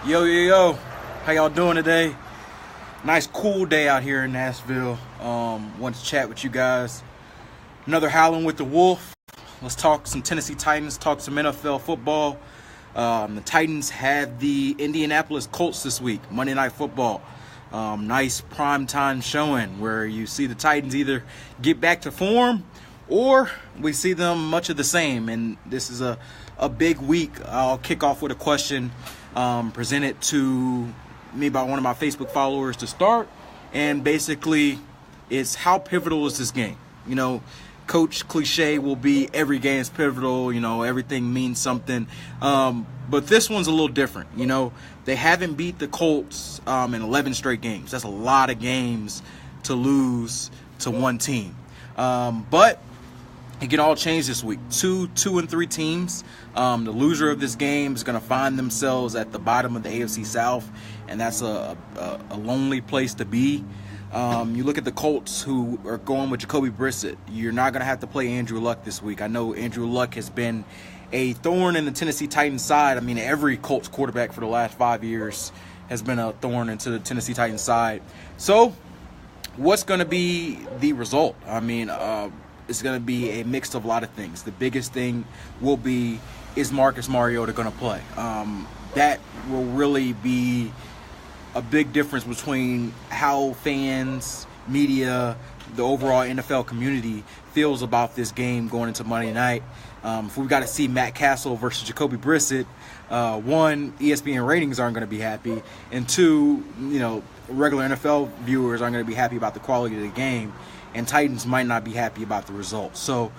Yo, how y'all doing today? Nice cool day out here in Nashville. Want to chat with you guys. Another Howling with the Wolfe. Let's talk some Tennessee Titans, talk some NFL football. The Titans had the Indianapolis Colts this week, Monday Night Football. Nice primetime showing where you see the Titans either get back to form or we see them much of the same. And this is a big week. I'll kick off with a question presented to me by one of my Facebook followers to start. And basically, it's how pivotal is this game? You know, Coach cliche will be every game is pivotal, everything means something. But this one's a little different. They haven't beat the Colts in 11 straight games. That's a lot of games to lose to one team. But it can all change this week. 2, 2, and 3 teams. The loser of this game is going to find themselves at the bottom of the AFC South, and that's a lonely place to be. You look at the Colts, who are going with Jacoby Brissett. You're not going to have to play Andrew Luck this week. I know Andrew Luck has been a thorn in the Tennessee Titans side. I mean, every Colts quarterback for the last 5 years has been a thorn into the Tennessee Titans side. So what's going to be the result? I mean, it's going to be a mix of a lot of things. The biggest thing will be, is Marcus Mariota going to play? That will really be a big difference between how fans, media, the overall NFL community feels about this game going into Monday night. If we've got to see Matt Castle versus Jacoby Brissett, one, ESPN ratings aren't going to be happy, and two, regular NFL viewers aren't going to be happy about the quality of the game, and Titans might not be happy about the results. So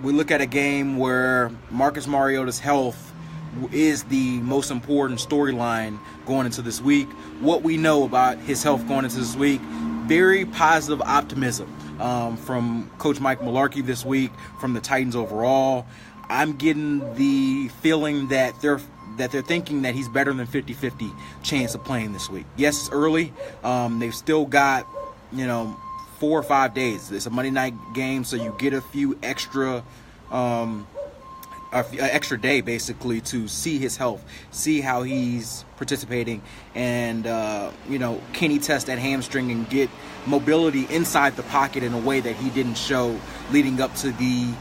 we look at a game where Marcus Mariota's health is the most important storyline going into this week. What we know about his health going into this week, very positive optimism from Coach Mike Mularkey this week, from the Titans overall. I'm getting the feeling that they're thinking that he's better than 50-50 chance of playing this week. Yes, it's early. They've still got 4 or 5 days. It's a Monday night game, so you get a few extra extra day basically to see his health, see how he's participating, and can he test that hamstring and get mobility inside the pocket in a way that he didn't show leading up to the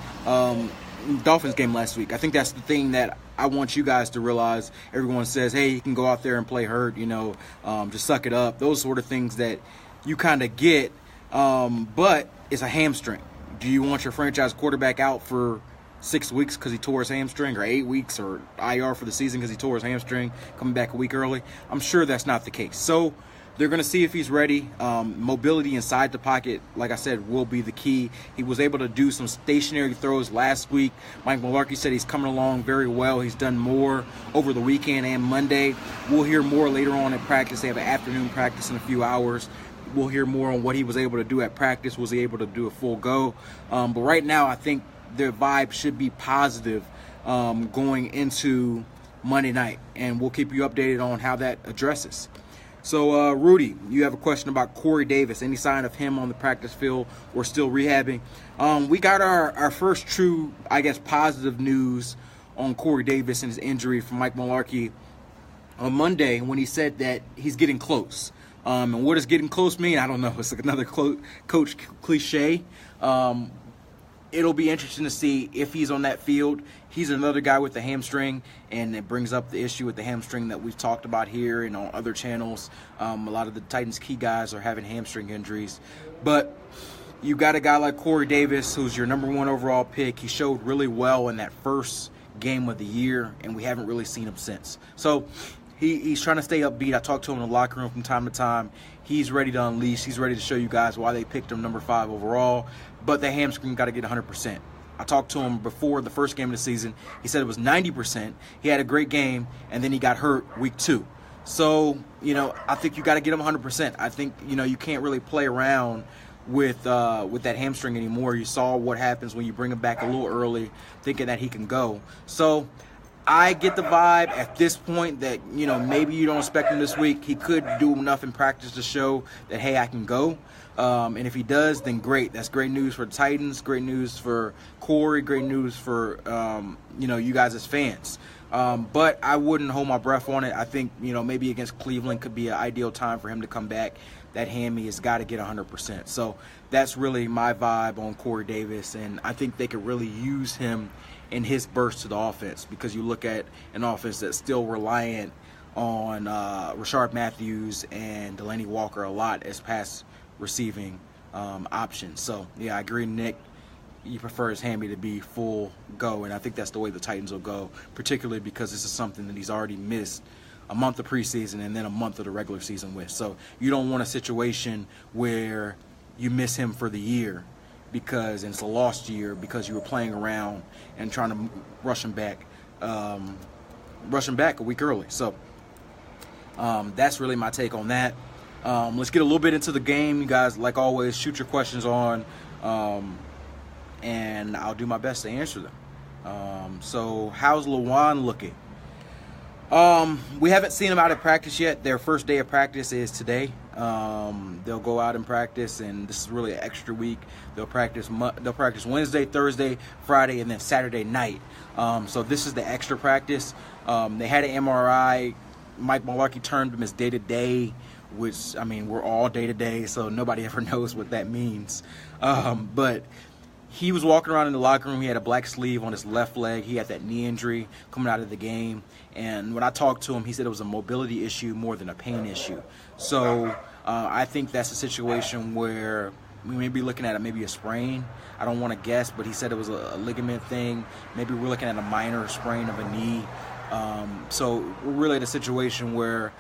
Dolphins game last week. I think that's the thing that I want you guys to realize. Everyone says, hey, you can go out there and play hurt, just suck it up. Those sort of things that you kind of get, but it's a hamstring. Do you want your franchise quarterback out for 6 weeks because he tore his hamstring, or 8 weeks, or IR for the season because he tore his hamstring, coming back a week early? I'm sure that's not the case. So they're going to see if he's ready. Mobility inside the pocket, like I said, will be the key. He was able to do some stationary throws last week. Mike Mularkey said he's coming along very well. He's done more over the weekend and Monday. We'll hear more later on in practice. They have an afternoon practice in a few hours. We'll hear more on what he was able to do at practice. Was he able to do a full go? But right now, I think their vibe should be positive going into Monday night, and we'll keep you updated on how that addresses. So, Rudy, you have a question about Corey Davis. Any sign of him on the practice field or still rehabbing? We got our first true, positive news on Corey Davis and his injury from Mike Mularkey on Monday when he said that he's getting close. And what does getting close mean? I don't know. It's like another coach cliche. It'll be interesting to see if he's on that field. He's another guy with the hamstring, and it brings up the issue with the hamstring that we've talked about here and on other channels. A lot of the Titans' key guys are having hamstring injuries. But you got a guy like Corey Davis, who's your number 1 overall pick. He showed really well in that first game of the year, and we haven't really seen him since. So he's trying to stay upbeat. I talk to him in the locker room from time to time. He's ready to unleash. He's ready to show you guys why they picked him number 5 overall. But the hamstring got to get 100%. I talked to him before the first game of the season. He said it was 90%. He had a great game, and then he got hurt week 2. So, I think you got to get him 100%. I think, you can't really play around with that hamstring anymore. You saw what happens when you bring him back a little early, thinking that he can go. So I get the vibe at this point that, maybe you don't expect him this week. He could do enough in practice to show that, hey, I can go. And if he does, then great. That's great news for the Titans, great news for Corey, great news for, you guys as fans. But I wouldn't hold my breath on it. I think, maybe against Cleveland could be an ideal time for him to come back. That hammy has got to get 100%. So that's really my vibe on Corey Davis, and I think they could really use him in his burst to the offense, because you look at an offense that's still reliant on Rashard Matthews and Delaney Walker a lot as pass receiving options. So, yeah, I agree, Nick. He prefers Hammy to be full go, and I think that's the way the Titans will go, particularly because this is something that he's already missed a month of preseason and then a month of the regular season with. So you don't want a situation where you miss him for the year and it's a lost year because you were playing around and trying to rush him back a week early. So that's really my take on that. Let's get a little bit into the game. You guys, like always, shoot your questions on, and I'll do my best to answer them. So how's Lawan looking? We haven't seen them out of practice yet. Their first day of practice is today. They'll go out and practice, and this is really an extra week. They'll practice Wednesday, Thursday, Friday, and then Saturday night. So this is the extra practice. They had an MRI. Mike Mularkey termed them as day-to-day, which, we're all day-to-day, so nobody ever knows what that means. But he was walking around in the locker room. He had a black sleeve on his left leg. He had that knee injury coming out of the game. And when I talked to him, he said it was a mobility issue more than a pain issue. So I think that's a situation where we may be looking at maybe a sprain. I don't want to guess, but he said it was a ligament thing. Maybe we're looking at a minor sprain of a knee. So we're really at a situation where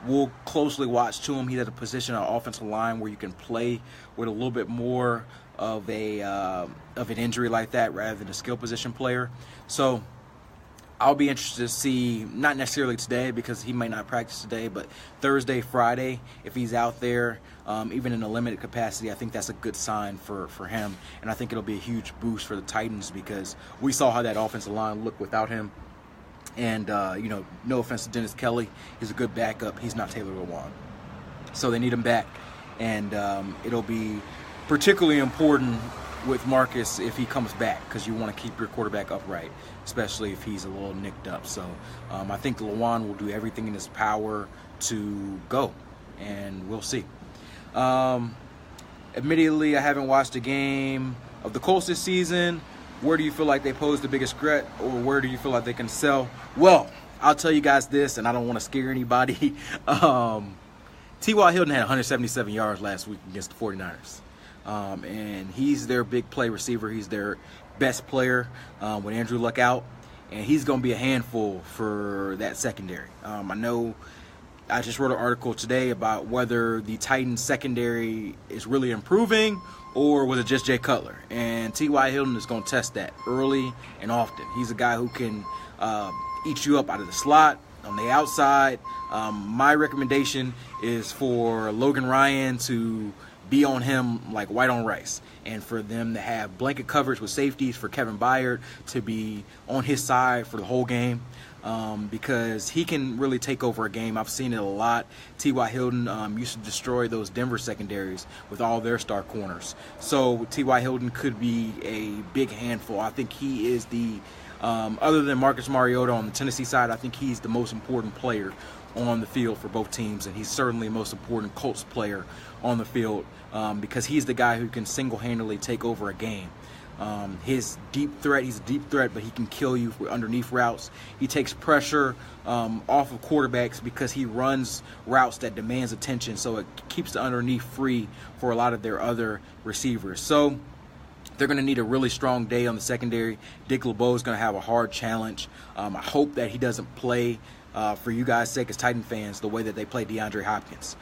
we'll closely watch to him. He's at a position on offensive line where you can play with a little bit more of an injury like that rather than a skill position player. So I'll be interested to see, not necessarily today because he might not practice today, but Thursday, Friday, if he's out there, even in a limited capacity, I think that's a good sign for him. And I think it'll be a huge boost for the Titans because we saw how that offensive line looked without him. And, no offense to Dennis Kelly. He's a good backup. He's not Taylor Lewan. So they need him back. And it'll be particularly important with Marcus if he comes back because you want to keep your quarterback upright, especially if he's a little nicked up. So I think Lewan will do everything in his power to go, and we'll see. Admittedly, I haven't watched a game of the Colts this season. Where do you feel like they pose the biggest threat, or where do you feel like they can sell? Well, I'll tell you guys this, and I don't want to scare anybody. T.Y. Hilton had 177 yards last week against the 49ers. And he's their big play receiver. He's their best player with Andrew Luck out. And he's going to be a handful for that secondary. I know I just wrote an article today about whether the Titans secondary is really improving or was it just Jay Cutler? And T.Y. Hilton is going to test that early and often. He's a guy who can eat you up out of the slot, on the outside. My recommendation is for Logan Ryan to be on him like white on rice, and for them to have blanket coverage with safeties for Kevin Byard to be on his side for the whole game, because he can really take over a game. I've seen it a lot. T.Y. Hilton used to destroy those Denver secondaries with all their star corners. So T.Y. Hilton could be a big handful. I think he is the, other than Marcus Mariota on the Tennessee side, I think he's the most important player on the field for both teams, and he's certainly the most important Colts player on the field because he's the guy who can single-handedly take over a game. He's a deep threat, but he can kill you for underneath routes. He takes pressure off of quarterbacks because he runs routes that demands attention, so it keeps the underneath free for a lot of their other receivers. So they're going to need a really strong day on the secondary. Dick LeBeau is going to have a hard challenge. I hope that he doesn't play, for you guys' sake as Titan fans, the way that they play DeAndre Hopkins.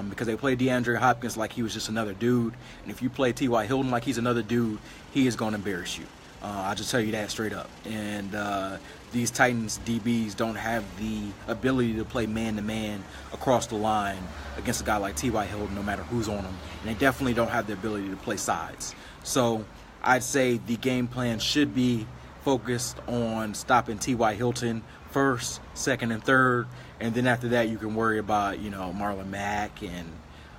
Because they play DeAndre Hopkins like he was just another dude. And if you play T.Y. Hilton like he's another dude, he is going to embarrass you. I'll just tell you that straight up. And these Titans DBs don't have the ability to play man-to-man across the line against a guy like T.Y. Hilton, no matter who's on him. And they definitely don't have the ability to play sides. So I'd say the game plan should be focused on stopping T.Y. Hilton first, second, and third, and then after that you can worry about, Marlon Mack and,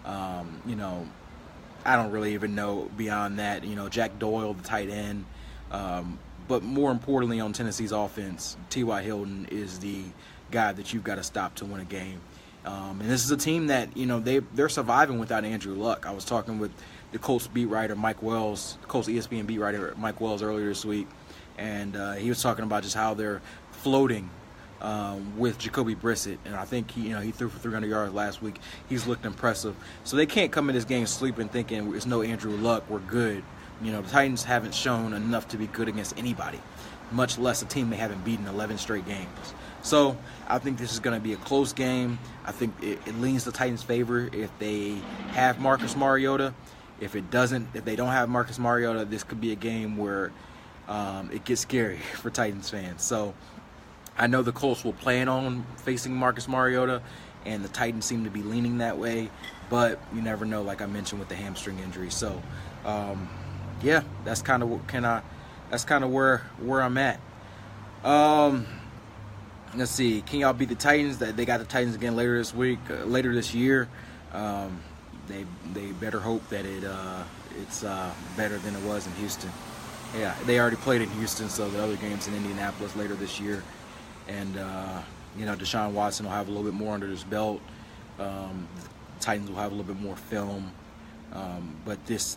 I don't really even know beyond that, Jack Doyle, the tight end. But more importantly, on Tennessee's offense, T.Y. Hilton is the guy that you've got to stop to win a game. And this is a team that, they're surviving without Andrew Luck. I was talking with the Colts beat writer Mike Wells, the Colts ESPN beat writer Mike Wells earlier this week, and he was talking about just how they're floating with Jacoby Brissett, and I think he threw for 300 yards last week. He's looked impressive. So they can't come in this game sleeping thinking it's no Andrew Luck, we're good. The Titans haven't shown enough to be good against anybody, much less a team they haven't beaten 11 straight games. So I think this is going to be a close game. I think it leans the Titans' favor if they have Marcus Mariota. If they don't have Marcus Mariota, this could be a game where it gets scary for Titans fans. So I know the Colts will plan on facing Marcus Mariota, and the Titans seem to be leaning that way. But you never know, like I mentioned, with the hamstring injury. So yeah, that's kind of where I'm at. Let's see. Can y'all beat the Titans? They got the Titans again later this year. They better hope that it's better than it was in Houston. Yeah, they already played in Houston, so the other game's in Indianapolis later this year. And Deshaun Watson will have a little bit more under his belt. The Titans will have a little bit more film. But this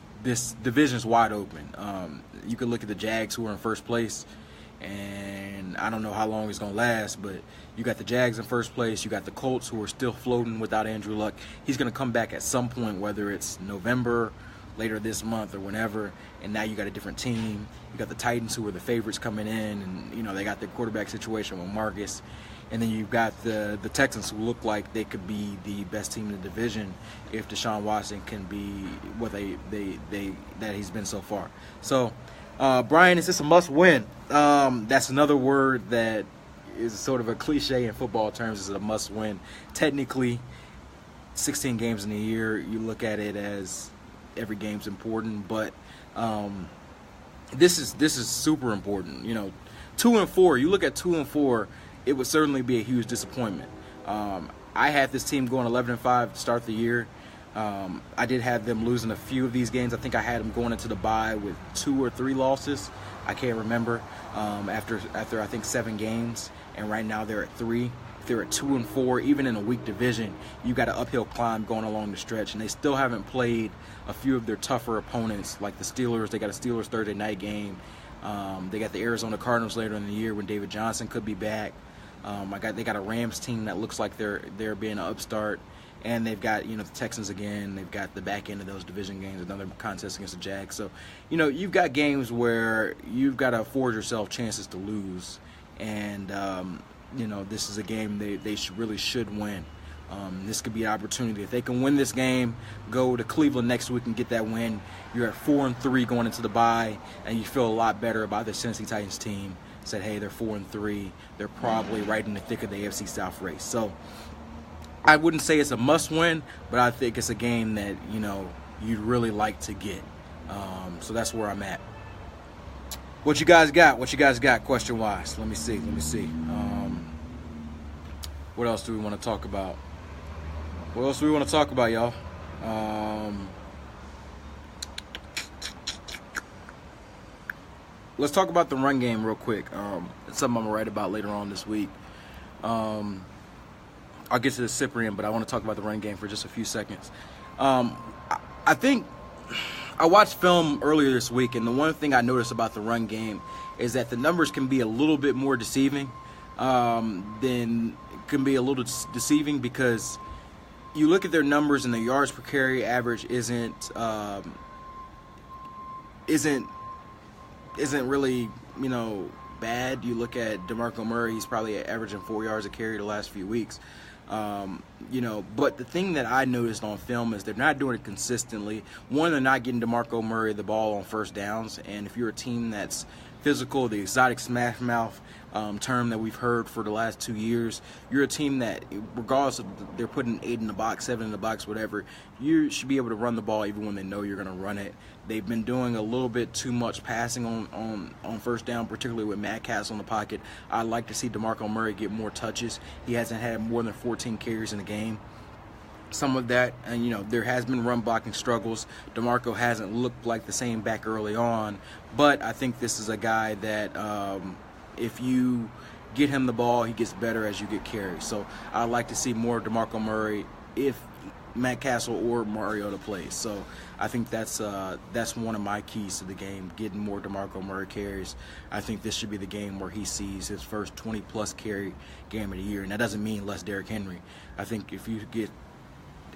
division's wide open. You could look at the Jags, who are in first place, and I don't know how long it's going to last, but you got the Jags in first place. You got the Colts, who are still floating without Andrew Luck. He's going to come back at some point, whether it's November, later this month, or whenever, and now you got a different team. You got the Titans, who are the favorites coming in, and they got their quarterback situation with Marcus. And then you've got the Texans, who look like they could be the best team in the division if Deshaun Watson can be what that he's been so far. So, Brian, is this a must-win? That's another word that is sort of a cliche in football terms. Is it a must-win? Technically, 16 games in a year, you look at it as every game's important, but this is super important. 2-4. You look at 2-4. It would certainly be a huge disappointment. I had this team going 11-5 to start the year. I did have them losing a few of these games. I think I had them going into the bye with 2 or 3 losses. I can't remember. After I think 7 games, and right now they're at 3. If they're at 2-4, even in a weak division, you got an uphill climb going along the stretch, and they still haven't played a few of their tougher opponents, like the Steelers. They got a Steelers Thursday night game. They got the Arizona Cardinals later in the year when David Johnson could be back. They got a Rams team that looks like they're being an upstart, and they've got the Texans again. They've got the back end of those division games, another contest against the Jags. So you've got games where you've got to afford yourself chances to lose, and this is a game they should win. This could be an opportunity. If they can win this game, go to Cleveland next week and get that win, you're at 4-3 going into the bye, and you feel a lot better about this Tennessee Titans team. Said, hey, they're 4-3. They're probably right in the thick of the AFC South race. So I wouldn't say it's a must-win, but I think it's a game that you'd really like to get. So that's where I'm at. What you guys got? Question-wise? Let me see. What else do we want to talk about? Y'all? Let's talk about the run game real quick. It's something I'm going to write about later on this week. I'll get to the Cyprian, but I want to talk about the run game for just a few seconds. I think I watched film earlier this week, and the one thing I noticed about the run game is that the numbers can be a little bit more deceiving because you look at their numbers and the yards per carry average isn't really bad. You look at DeMarco Murray, he's probably averaging 4 yards a carry the last few weeks. But the thing that I noticed on film is they're not doing it consistently. One, they're not getting DeMarco Murray the ball on first downs, and if you're a team that's physical, the exotic smash mouth term that we've heard for the last 2 years, you're a team that, regardless of they're putting 8 in the box, 7 in the box, whatever, you should be able to run the ball even when they know you're going to run it. They've been doing a little bit too much passing on first down, particularly with Matt Cass on the pocket. I'd like to see DeMarco Murray get more touches. He hasn't had more than 14 carries in the game. some of that, and there has been run blocking struggles. DeMarco hasn't looked like the same back early on, but I think this is a guy that if you get him the ball, he gets better as you get carries. So I'd like to see more DeMarco Murray if Matt Castle or Mariota plays. So I think that's one of my keys to the game, getting more DeMarco Murray carries. I think this should be the game where he sees his first 20-plus carry game of the year, and that doesn't mean less Derrick Henry. I think if you get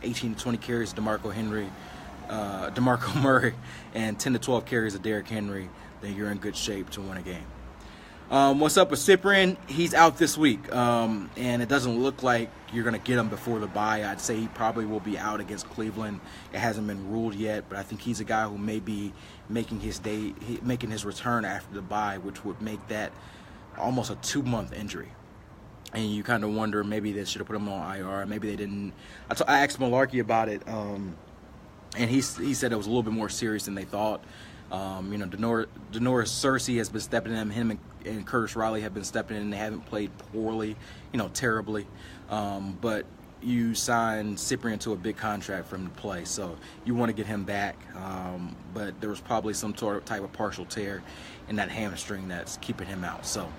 18 to 20 carries of DeMarco Murray, and 10 to 12 carries of Derrick Henry, then you're in good shape to win a game. What's up with Cyprien? He's out this week, and it doesn't look like you're going to get him before the bye. I'd say he probably will be out against Cleveland. It hasn't been ruled yet, but I think he's a guy who may be making his return after the bye, which would make that almost a 2-month injury. And you kind of wonder, maybe they should have put him on IR. Maybe they didn't. I asked Malarkey about it, and he said it was a little bit more serious than they thought. Denoris Cersei has been stepping in. Him and Curtis Riley have been stepping in. They haven't played poorly, terribly. But you signed Cyprien to a big contract for him to play, so you want to get him back. But there was probably some type of partial tear in that hamstring that's keeping him out. So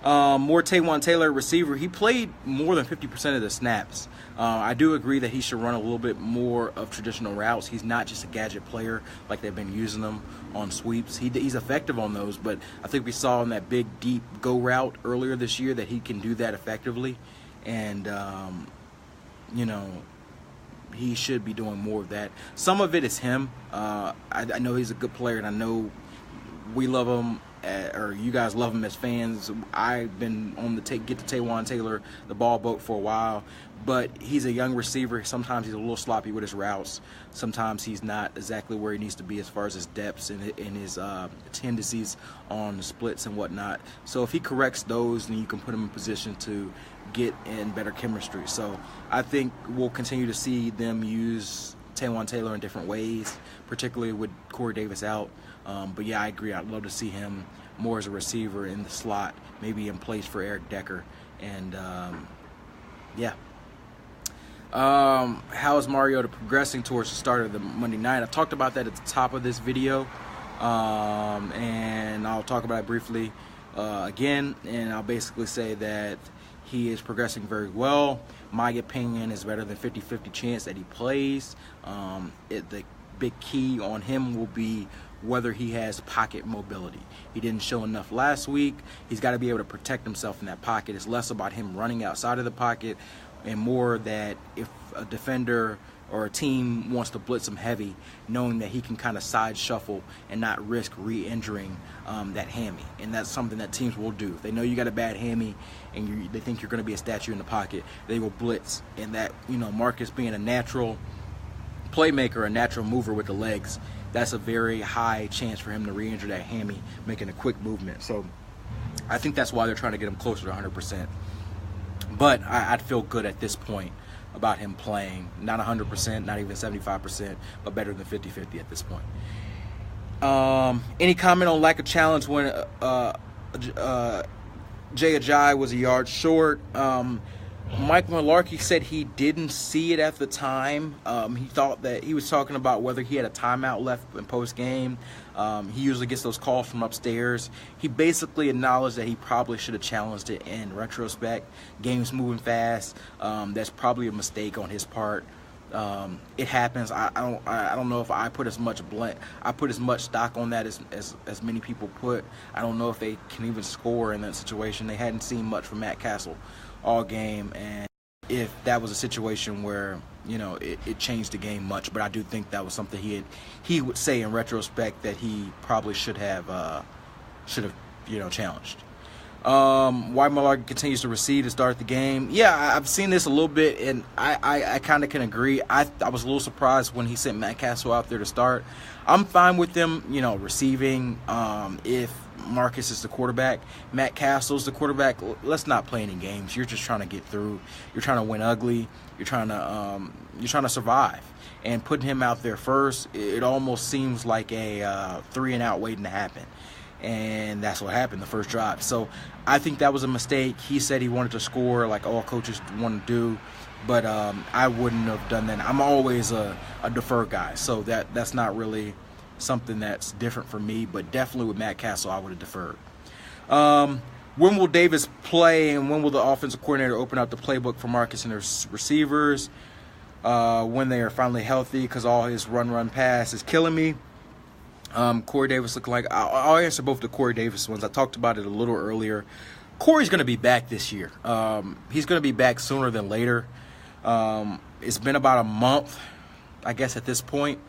more Taywan Taylor, receiver. He played more than 50% of the snaps. I do agree that he should run a little bit more of traditional routes. He's not just a gadget player like they've been using him on sweeps. He's effective on those, but I think we saw in that big, deep go route earlier this year that he can do that effectively. And, he should be doing more of that. Some of it is him. I know he's a good player, and I know we love him, or you guys love him as fans. I've been on the get to Taywan Taylor, the ball boat, for a while. But he's a young receiver. Sometimes he's a little sloppy with his routes. Sometimes he's not exactly where he needs to be as far as his depths and his tendencies on the splits and whatnot. So if he corrects those, then you can put him in position to get in better chemistry. So I think we'll continue to see them use Taywan Taylor in different ways, particularly with Corey Davis out. But yeah, I agree. I'd love to see him more as a receiver in the slot, maybe in place for Eric Decker. And yeah. How is Mariota progressing towards the start of the Monday night? I've talked about that at the top of this video, and I'll talk about it briefly again, and I'll basically say that he is progressing very well. My opinion is better than 50-50 chance that he plays. The big key on him will be whether he has pocket mobility. He didn't show enough last week. He's got to be able to protect himself in that pocket. It's less about him running outside of the pocket and more that if a defender or a team wants to blitz him heavy, knowing that he can kind of side shuffle and not risk re-injuring that hammy. And that's something that teams will do. If they know you got a bad hammy and they think you're going to be a statue in the pocket, they will blitz. And that, Marcus being a natural playmaker, a natural mover with the legs, that's a very high chance for him to re-injure that hammy, making a quick movement. So I think that's why they're trying to get him closer to 100%. But I'd feel good at this point about him playing. Not 100%, not even 75%, but better than 50-50 at this point. Any comment on lack of challenge when Jay Ajayi was a yard short? Mike Malarkey said he didn't see it at the time. He thought that he was talking about whether he had a timeout left in post-game. He usually gets those calls from upstairs. He basically acknowledged that he probably should have challenged it in retrospect. Game's moving fast. That's probably a mistake on his part. It happens. I don't know if I put as much stock on that as many people put. I don't know if they can even score in that situation. They hadn't seen much from Matt Castle all game, and if that was a situation where it changed the game much, but I do think that was something he would say in retrospect that he probably should have challenged. Why Malarkey continues to receive to start the game. Yeah, I've seen this a little bit, and I kind of can agree. I was a little surprised when he sent Matt Castle out there to start. I'm fine with them, receiving if Marcus is the quarterback. Matt Castle's the quarterback. Let's not play any games. You're just trying to get through. You're trying to win ugly. You're trying to survive. And putting him out there first, it almost seems like a 3-and-out waiting to happen. and that's what happened the first drive. So I think that was a mistake. He said he wanted to score like all coaches want to do, but I wouldn't have done that. I'm always a defer guy, so that's not really something that's different for me, but definitely with Matt Castle, I would have deferred. When will Davis play, and when will the offensive coordinator open up the playbook for Marcus and his receivers when they are finally healthy? Because all his run pass is killing me. Corey Davis looking like I'll answer both the Corey Davis ones. I talked about it a little earlier. Corey's going to be back this year. He's going to be back sooner than later. It's been about a month, I guess, at this point.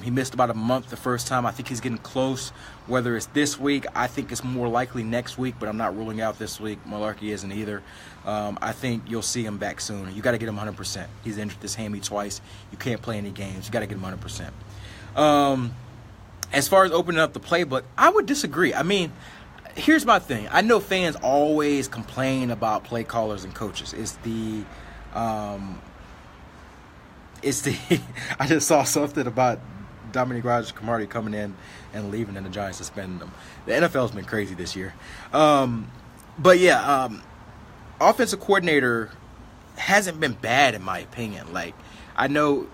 He missed about a month the first time. I think he's getting close. Whether it's this week, I think it's more likely next week, but I'm not ruling out this week. Malarkey isn't either. I think you'll see him back soon. You got to get him 100%. He's injured this hammy twice. You can't play any games. You got to get him 100%. As far as opening up the playbook, I would disagree. I mean, here's my thing. I know fans always complain about play callers and coaches. I just saw something about Dominique Rodgers-Cromartie coming in and leaving and the Giants suspending him. The NFL's been crazy this year. But yeah, offensive coordinator hasn't been bad in my opinion. Like, I know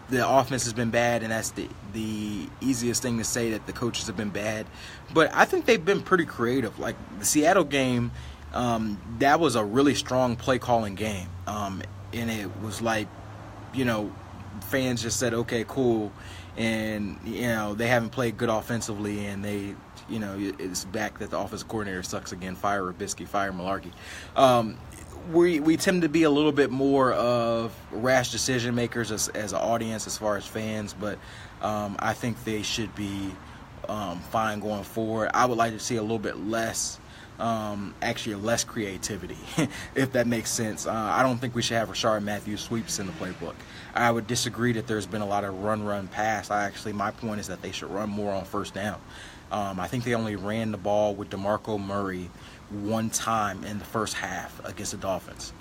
the offense has been bad, and that's the easiest thing to say, that the coaches have been bad. But I think they've been pretty creative. Like the Seattle game, that was a really strong play calling game. And it was like, fans just said, okay, cool. And, they haven't played good offensively, and they, it's back that the offensive coordinator sucks again. Fire Rabisky, fire Malarkey. We tend to be a little bit more of rash decision makers as an audience, as far as fans, but I think they should be fine going forward. I would like to see a little bit less, less creativity, if that makes sense. I don't think we should have Rashard Matthews sweeps in the playbook. I would disagree that there's been a lot of run pass. My point is that they should run more on first down. I think they only ran the ball with DeMarco Murray one time in the first half against the Dolphins.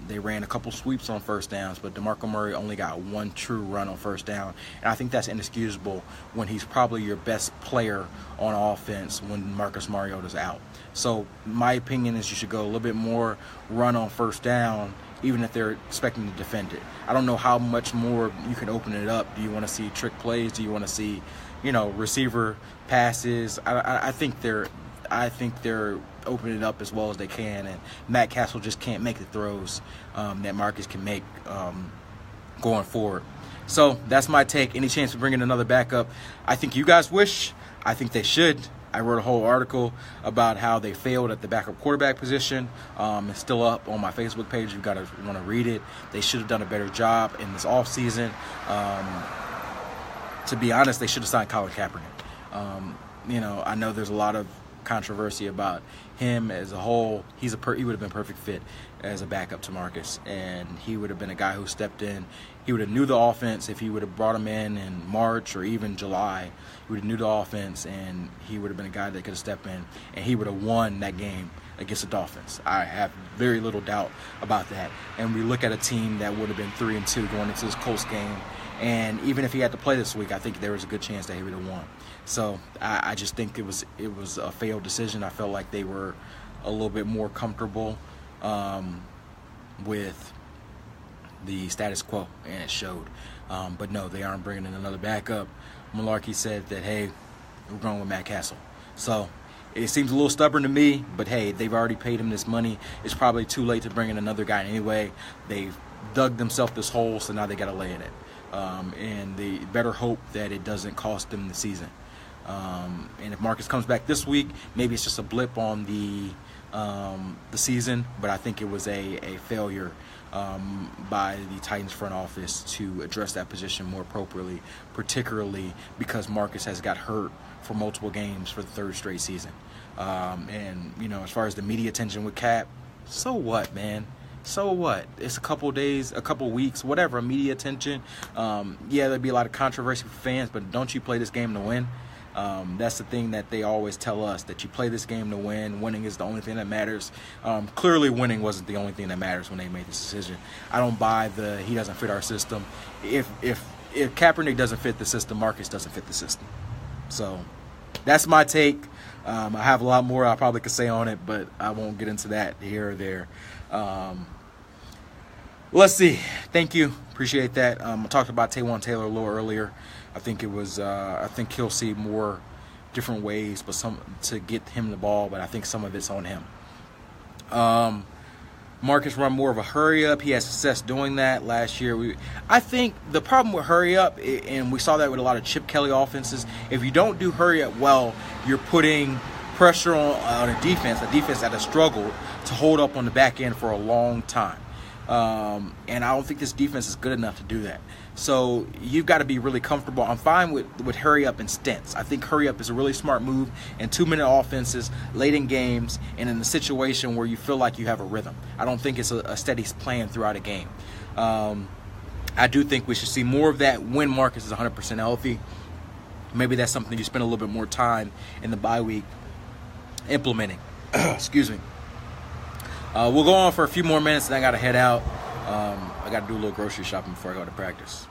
They ran a couple sweeps on first downs, but DeMarco Murray only got one true run on first down. And I think that's inexcusable when he's probably your best player on offense when Marcus Mariota's out. So my opinion is you should go a little bit more run on first down, even if they're expecting to defend it. I don't know how much more you can open it up. Do you want to see trick plays? Do you want to see, receiver passes? I think they're opening it up as well as they can, and Matt Castle just can't make the throws that Marcus can make going forward. So that's my take. Any chance of bringing another backup? I think you guys wish. I think they should. I wrote a whole article about how they failed at the backup quarterback position. It's still up on my Facebook page. You want to read it. They should have done a better job in this offseason. To be honest, they should have signed Colin Kaepernick. I know there's a lot of controversy about him as a whole. He would have been perfect fit as a backup to Marcus, and he would have been a guy who stepped in. He would have knew the offense. If he would have brought him in March or even July, he would have knew the offense, and he would have been a guy that could have stepped in, and he would have won that game against the Dolphins. I have very little doubt about that. And we look at a team that would have been 3-2 going into this Colts game, and even if he had to play this week, I think there was a good chance that he would have won. So I just think it was a failed decision. I felt like they were a little bit more comfortable with the status quo, and it showed. But no, they aren't bringing in another backup. Malarkey said that, hey, we're going with Matt Castle. So it seems a little stubborn to me, but hey, they've already paid him this money. It's probably too late to bring in another guy anyway. They've dug themselves this hole, so now they got to lay in it. And they better hope that it doesn't cost them the season. And if Marcus comes back this week, maybe it's just a blip on the season, but I think it was a failure by the Titans front office to address that position more appropriately, particularly because Marcus has got hurt for multiple games for the third straight season. And, as far as the media attention with Cap, so what, man? So what? It's a couple days, a couple weeks, whatever, media attention. There'd be a lot of controversy for fans, but don't you play this game to win? That's the thing that they always tell us, that you play this game to win. Winning is the only thing that matters. Clearly winning wasn't the only thing that matters when they made this decision. I don't buy he doesn't fit our system. If Kaepernick doesn't fit the system, Marcus doesn't fit the system. So that's my take. I have a lot more I probably could say on it, but I won't get into that here or there. Let's see. Thank you. Appreciate that. I talked about Taywan Taylor a little earlier. I think he'll see more different ways, but some to get him the ball. But I think some of it's on him. Marcus run more of a hurry up. He has success doing that. Last year, I think the problem with hurry up, and we saw that with a lot of Chip Kelly offenses, if you don't do hurry up well, you're putting pressure on a defense that has struggled to hold up on the back end for a long time. And I don't think this defense is good enough to do that. So you've got to be really comfortable. I'm fine with hurry up and stints. I think hurry up is a really smart move in 2-minute offenses, late in games, and in a situation where you feel like you have a rhythm. I don't think it's a steady plan throughout a game. I do think we should see more of that when Marcus is 100% healthy. Maybe that's something you spend a little bit more time in the bye week implementing. Excuse me. We'll go on for a few more minutes, and I got to head out. I got to do a little grocery shopping before I go to practice.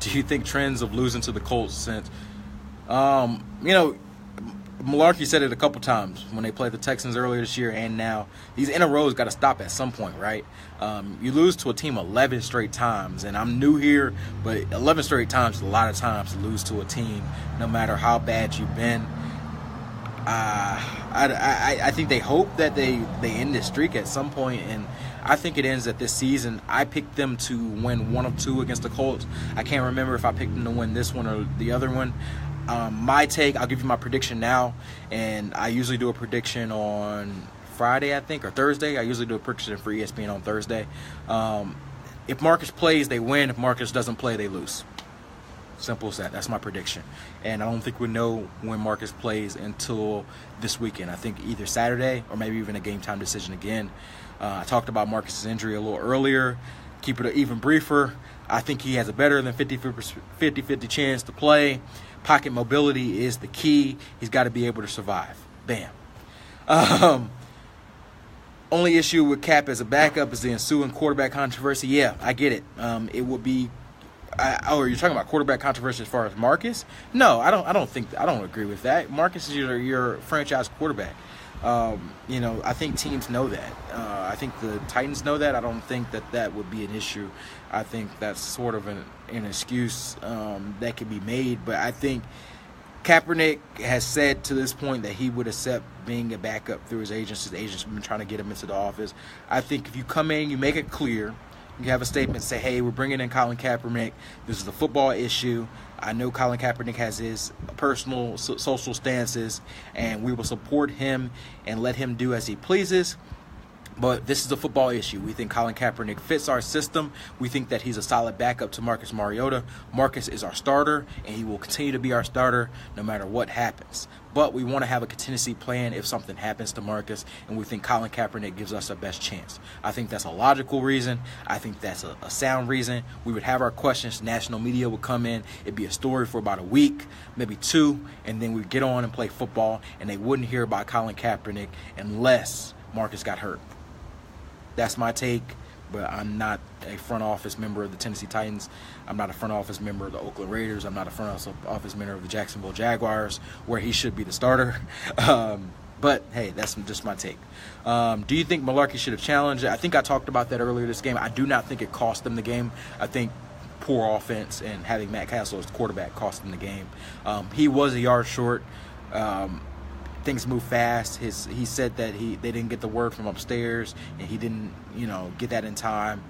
Do you think trends of losing to the Colts since, Malarkey said it a couple times when they played the Texans earlier this year and now. These in a rows got to stop at some point, right? You lose to a team 11 straight times, and I'm new here, but 11 straight times is a lot of times to lose to a team, no matter how bad you've been. I think they hope that they end this streak at some point, and I think it ends at this season. I picked them to win 1 of 2 against the Colts. I can't remember if I picked them to win this one or the other one. My take, I'll give you my prediction now, and I usually do a prediction on Friday, I think, or Thursday. I usually do a prediction for ESPN on Thursday. If Marcus plays, they win. If Marcus doesn't play, they lose. Simple as that. That's my prediction. And I don't think we know when Marcus plays until this weekend. I think either Saturday or maybe even a game time decision again. I talked about Marcus's injury a little earlier. Keep it even briefer. I think he has a better than 50-50 chance to play. Pocket mobility is the key. He's got to be able to survive. Bam. Only issue with Cap as a backup is the ensuing quarterback controversy. Yeah, I get it. It would be. You're talking about quarterback controversy as far as Marcus? No, I don't agree with that. Marcus is your franchise quarterback. I think teams know that. I think the Titans know that. I don't think that would be an issue. I think that's sort of an excuse that can be made. But I think Kaepernick has said to this point that he would accept being a backup through his agents. His agents have been trying to get him into the office. I think if you come in, you make it clear. You have a statement, say, hey, we're bringing in Colin Kaepernick. This is a football issue. I know Colin Kaepernick has his personal social stances, and we will support him and let him do as he pleases. But this is a football issue. We think Colin Kaepernick fits our system. We think that he's a solid backup to Marcus Mariota. Marcus is our starter, and he will continue to be our starter no matter what happens. But we want to have a contingency plan if something happens to Marcus, and we think Colin Kaepernick gives us our best chance. I think that's a logical reason. I think that's a sound reason. We would have our questions. National media would come in. It'd be a story for about a week, maybe 2, and then we'd get on and play football, and they wouldn't hear about Colin Kaepernick unless Marcus got hurt. That's my take, but I'm not a front office member of the Tennessee Titans. I'm not a front office member of the Oakland Raiders. I'm not a front office member of the Jacksonville Jaguars, where he should be the starter. But, hey, that's just my take. Do you think Malarkey should have challenged? I think I talked about that earlier this game. I do not think it cost them the game. I think poor offense and having Matt Castle as quarterback cost them the game. He was a yard short. Things move fast. He said that they didn't get the word from upstairs, and he didn't, get that in time.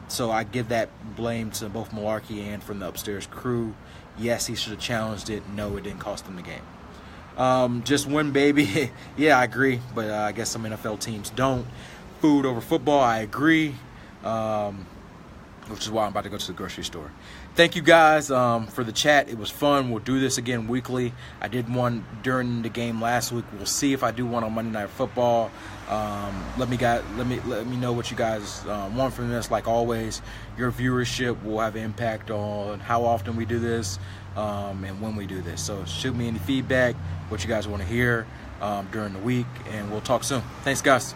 So I give that blame to both Malarkey and from the upstairs crew. Yes, he should have challenged it. No, it didn't cost him the game. Just win, baby. Yeah, I agree, but I guess some NFL teams don't. Food over football, I agree. Which is why I'm about to go to the grocery store. Thank you guys for the chat. It was fun. We'll do this again weekly. I did one during the game last week. We'll see if I do one on Monday Night Football. Let me know what you guys want from this. Like always, your viewership will have an impact on how often we do this and when we do this. So shoot me any feedback, what you guys want to hear during the week, and we'll talk soon. Thanks, guys.